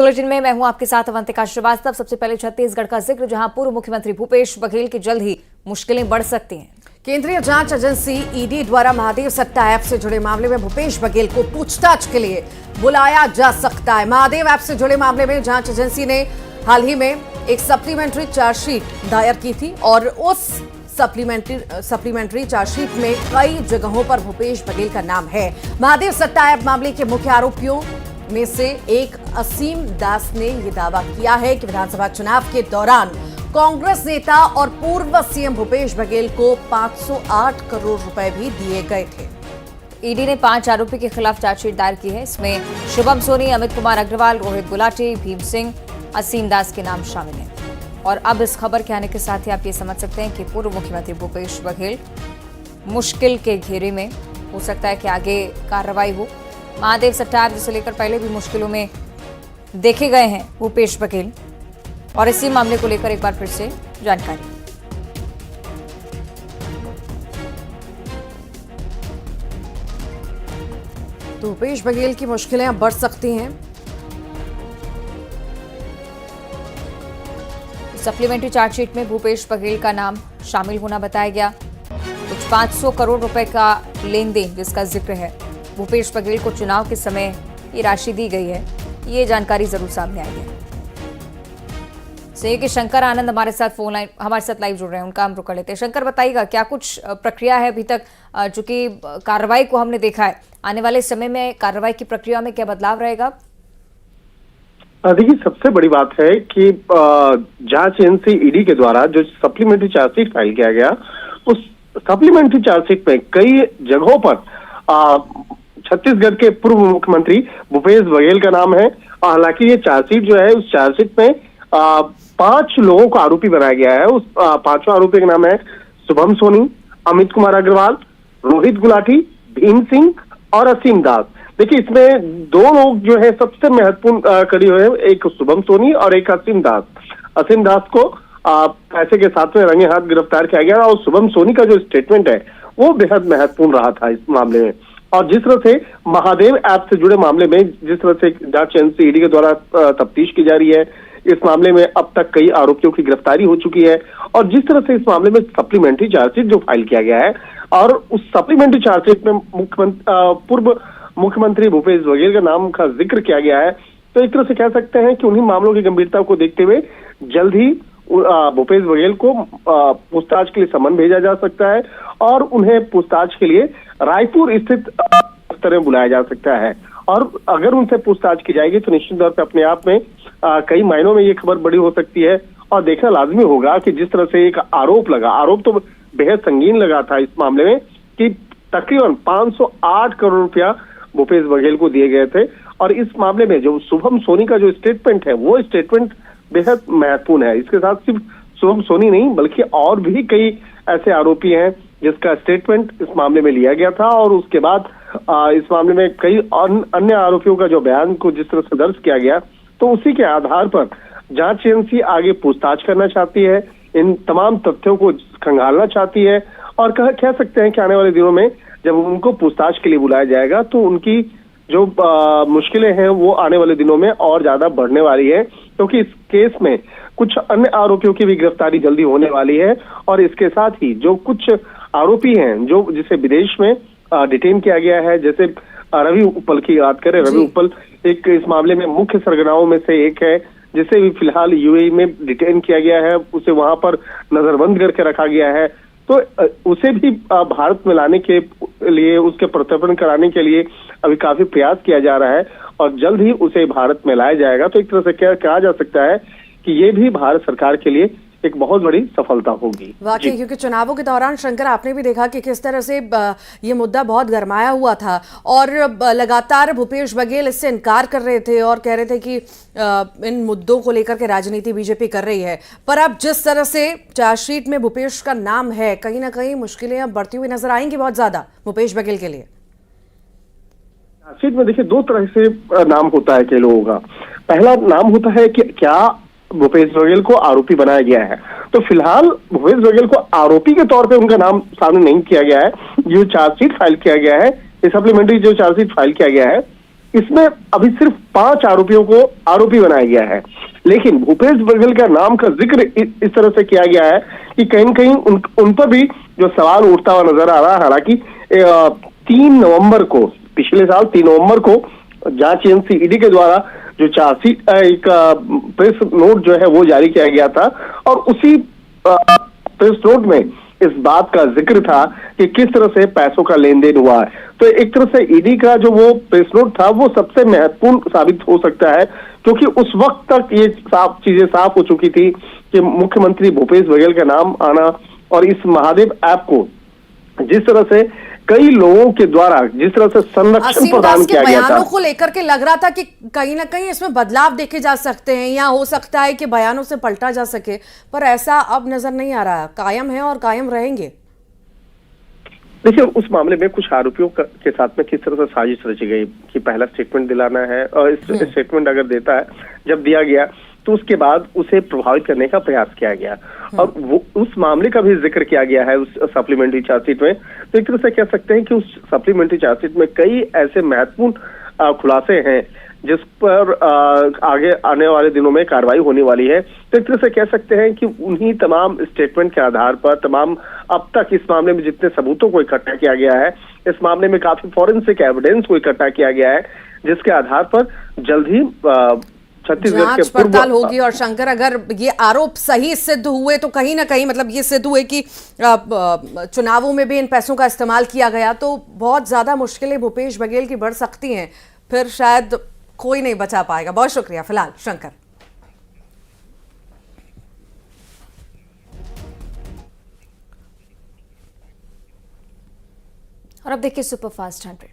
Bulletin में मैं हूं आपके साथ अवंतिका श्रीवास्तव। सबसे पहले छत्तीसगढ़ का जिक्र, जहां पूर्व मुख्यमंत्री भूपेश बघेल की जल्द ही मुश्किलें बढ़ सकती हैं। केंद्रीय जांच एजेंसी ईडी द्वारा महादेव सट्टा ऐप से जुड़े मामले में भूपेश बघेल को पूछताछ के लिए बुलाया जा सकता है। महादेव ऐप से जुड़े मामले में जांच एजेंसी ने हाल ही में एक सप्लीमेंट्री चार्जशीट दायर की थी और उस सप्लीमेंट्री चार्जशीट में कई जगहों पर भूपेश बघेल का नाम है। महादेव सट्टा ऐप मामले के मुख्य आरोपियों में से एक असीम दास ने यह दावा किया है कि विधानसभा चुनाव के दौरान कांग्रेस नेता और पूर्व सीएम भूपेश बघेल को 508 करोड़ रुपए भी दिए गए थे। ईडी ने 5 आरोपी के खिलाफ चार्जशीट दायर की है। इसमें शुभम सोनी, अमित कुमार अग्रवाल, रोहित गुलाटी, भीम सिंह, असीम दास के नाम शामिल हैं। और अब इस खबर के आने के साथ ही आप ये समझ सकते हैं कि पूर्व मुख्यमंत्री भूपेश बघेल मुश्किल के घेरे में। हो सकता है कि आगे कार्रवाई हो। महादेव सट्टा ऐप जिसे लेकर पहले भी मुश्किलों में देखे गए हैं भूपेश बघेल, और इसी मामले को लेकर एक बार फिर से जानकारी। तो भूपेश बघेल की मुश्किलें अब बढ़ सकती हैं। सप्लीमेंट्री चार्जशीट में भूपेश बघेल का नाम शामिल होना बताया गया। कुछ 500 करोड़ रुपए का लेन देन जिसका जिक्र है। भूपेश बघेल को चुनाव के समय ये राशि दी गई है, ये जानकारी जरूर सामने आई है। सही कि शंकर आनंद हमारे साथ लाइव जुड़ रहे हैं, उनका हम रुक कर लेते हैं। शंकर, बताइएगा क्या कुछ प्रक्रिया है अभी तक, चूंकि कार्रवाई को हमने देखा है, आने वाले समय में कार्रवाई की प्रक्रिया में क्या बदलाव रहेगा? देखिए, सबसे बड़ी बात है कि जांच एजेंसी ईडी के द्वारा जो सप्लीमेंट्री चार्जशीट फाइल किया गया, उस सप्लीमेंट्री चार्जशीट में कई जगहों पर छत्तीसगढ़ के पूर्व मुख्यमंत्री भूपेश बघेल का नाम है। हालांकि ये चार्जशीट जो है, उस चार्जशीट में 5 लोगों को आरोपी बनाया गया है। उस 5 आरोपी का नाम है शुभम सोनी, अमित कुमार अग्रवाल, रोहित गुलाटी, भीम सिंह और असीम दास। देखिए, इसमें 2 लोग जो है सबसे महत्वपूर्ण कड़ी हुए हैं, एक शुभम सोनी और एक असीम दास। असीम दास को पैसे के साथ में रंगे हाथ गिरफ्तार किया गया और शुभम सोनी का जो स्टेटमेंट है वो बेहद महत्वपूर्ण रहा था इस मामले में। और जिस तरह से महादेव ऐप से जुड़े मामले में जिस तरह से जांच एजेंसी ईडी के द्वारा तफ्तीश की जा रही है, इस मामले में अब तक कई आरोपियों की गिरफ्तारी हो चुकी है। और जिस तरह से इस मामले में सप्लीमेंट्री चार्जशीट जो फाइल किया गया है, और उस सप्लीमेंट्री चार्जशीट में पूर्व मुख्यमंत्री भूपेश बघेल का नाम का जिक्र किया गया है, तो एक तरह से कह सकते हैं कि उन्हीं मामलों की गंभीरता को देखते हुए जल्द ही भूपेश बघेल को पूछताछ के लिए समन भेजा जा सकता है और उन्हें पूछताछ के लिए रायपुर स्थित दफ्तर में बुलाया जा सकता है। और अगर उनसे पूछताछ की जाएगी तो निश्चित तौर पर अपने आप में कई मायनों में ये खबर बड़ी हो सकती है। और देखना लाजमी होगा कि जिस तरह से एक आरोप तो बेहद संगीन लगा था इस मामले में कि तकरीबन 508 करोड़ रुपया भूपेश बघेल को दिए गए थे। और इस मामले में जो शुभम सोनी का जो स्टेटमेंट है, वो स्टेटमेंट बेहद महत्वपूर्ण है। इसके साथ सिर्फ शुभम सोनी नहीं, बल्कि और भी कई ऐसे आरोपी हैं जिसका स्टेटमेंट इस मामले में लिया गया था। और उसके बाद इस मामले में कई अन्य आरोपियों का जो बयान को जिस तरह से दर्ज किया गया, तो उसी के आधार पर जांच एजेंसी आगे पूछताछ करना चाहती है, इन तमाम तथ्यों को खंगालना चाहती है। और कह सकते हैं कि आने वाले दिनों में जब उनको पूछताछ के लिए बुलाया जाएगा तो उनकी जो मुश्किलें हैं वो आने वाले दिनों में और ज्यादा बढ़ने वाली है, क्योंकि इस केस में कुछ अन्य आरोपियों की भी गिरफ्तारी जल्दी होने वाली है। और इसके साथ ही जो कुछ आरोपी हैं जिसे विदेश में डिटेन किया गया है, जैसे रवि उपल की बात करें, रवि उपल एक इस मामले में मुख्य सरगनाओं में से एक है, जिसे भी फिलहाल यूएई में डिटेन किया गया है, उसे वहां पर नजरबंद करके रखा गया है। तो उसे भी भारत में लाने के लिए, उसके प्रत्यर्पण कराने के लिए अभी काफी प्रयास किया जा रहा है और जल्द ही उसे भारत में लाया जाएगा। तो एक तरह से कहा जा सकता है कि ये भी भारत सरकार के लिए एक बहुत बड़ी सफलता होगी। वाकई, क्योंकि चुनावों के दौरान शंकर आपने भी देखा कि किस तरह से ये मुद्दा बहुत गरमाया हुआ था और लगातार भूपेश बघेल इससे इनकार कर रहे थे और कह रहे थे कि इन मुद्दों को लेकर के राजनीति बीजेपी कर रही है। पर अब जिस तरह से चार्जशीट में भूपेश का नाम है, कहीं ना कहीं मुश्किलें अब बढ़ती हुई नजर आएंगी बहुत ज्यादा भूपेश बघेल के लिए। चार्जशीट में देखिए 2 तरह से नाम होता है कई लोगों का। पहला नाम होता है कि क्या भूपेश बघेल को आरोपी बनाया गया है, तो फिलहाल भूपेश बघेल को आरोपी के तौर पे उनका नाम सामने नहीं किया गया है। जो चार्जशीट फाइल किया गया है, ये सप्लीमेंट्री जो चार्जशीट फाइल किया गया है, इसमें अभी सिर्फ 5 आरोपियों को आरोपी बनाया गया है, लेकिन भूपेश बघेल का नाम का जिक्र इस तरह से किया गया है कि कहीं न कहीं उन पर भी जो सवाल उठता हुआ नजर आ रहा है। हालांकि 3 नवंबर को, पिछले साल 3 नवंबर को जांच एजेंसी ईडी के द्वारा जो चार्जशीट एक प्रेस नोट जो है वो जारी किया गया था, और उसी प्रेस नोट में इस बात का जिक्र था कि किस तरह से पैसों का लेन देन हुआ है। तो एक तरह से ईडी का जो वो प्रेस नोट था वो सबसे महत्वपूर्ण साबित हो सकता है, क्योंकि उस वक्त तक ये चीजें साफ हो चुकी थी कि मुख्यमंत्री भूपेश बघेल का नाम आना और इस महादेव ऐप को जिस तरह से कई लोगों के द्वारा जिस तरह से संरक्षण प्रदान किया गया था, बयानों को लेकर के लग रहा था कि कहीं ना कहीं इसमें बदलाव देखे जा सकते हैं, या हो सकता है कि बयानों से पलटा जा सके, पर ऐसा अब नजर नहीं आ रहा। कायम है और कायम रहेंगे। देखिए, उस मामले में कुछ आरोपियों के साथ में किस तरह से साजिश रची गई कि पहला स्टेटमेंट दिलाना है, और इस स्टेटमेंट अगर देता है, जब दिया गया तो उसके बाद उसे प्रभावित करने का प्रयास किया गया, और वो उस मामले का भी जिक्र किया गया है उस सप्लीमेंट्री चार्जशीट में। तो एक तरह से कह सकते हैं कि उस सप्लीमेंट्री चार्जशीट में कई ऐसे महत्वपूर्ण खुलासे हैं जिस पर आगे आने वाले दिनों में कार्रवाई होने वाली है। तो एक तरह से कह सकते हैं कि उन्हीं तमाम स्टेटमेंट के आधार पर, तमाम अब तक इस मामले में जितने सबूतों को इकट्ठा किया गया है, इस मामले में काफी फॉरेंसिक एविडेंस को इकट्ठा किया गया है, जिसके आधार पर जल्द ही छत्तीसगढ़ के जांच पड़ताल होगी। और शंकर, अगर ये आरोप सही सिद्ध हुए तो कहीं ना कहीं मतलब ये सिद्ध हुए कि चुनावों में भी इन पैसों का इस्तेमाल किया गया, तो बहुत ज्यादा मुश्किलें भूपेश बघेल की बढ़ सकती हैं, फिर शायद कोई नहीं बचा पाएगा। बहुत शुक्रिया फिलहाल शंकर। और अब देखिए सुपरफास्ट 100।